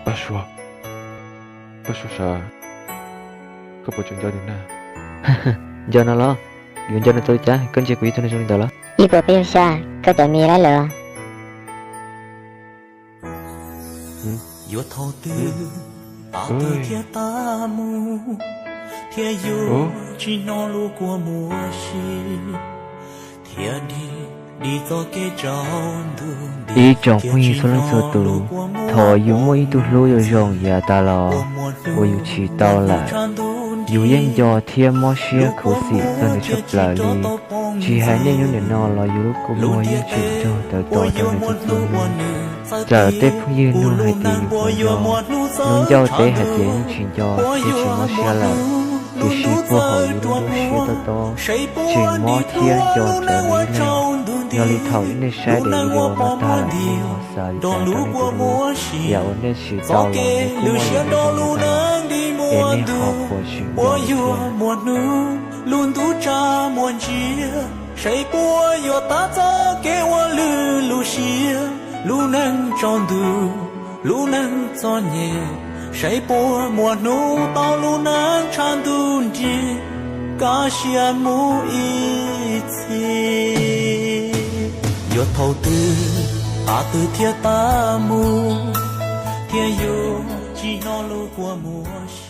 bà số sao có bộ chuyện cho đến nào giờ nó lo giờ nó tôi chả cần chỉ quý tôi nói cho nó lo 一个不用下，个在米来了。有头的大的铁大木，铁有只能路过摩西，铁的đi cho cái tròn đường ý chọn quy số lần số tu thọ yêu mỗi tu lối yêu rong ya ta lo vô yêu chỉ tao lại yêu yên do thiên mò xia khẩu sĩ cho nên chấp lại đi chỉ hai nên yêu nên nó là yêu lúc cũng mua yêu chuyện cho tới to cho nên chấp luôn giờ tết phong yêu nuôi hai tỷ yêu nuôi do tết hai tỷ yêu chuyện cho chỉ mò xia là thì sĩ của họ yêu lúc xia to chuyện mò thiên cho trở lấy này nhờ lý thảo nên sai để yêu mà ta là nên họ sai để ta nên tôi dạo nên sự tao là nên cũng muốn để nên họ của chuyện我有莫努轮都扎莫吉谁不有打造给我路些路能长度路能做年谁不莫努道路能长度的感谢慕一切有头的大的铁大木铁有只能路过摩西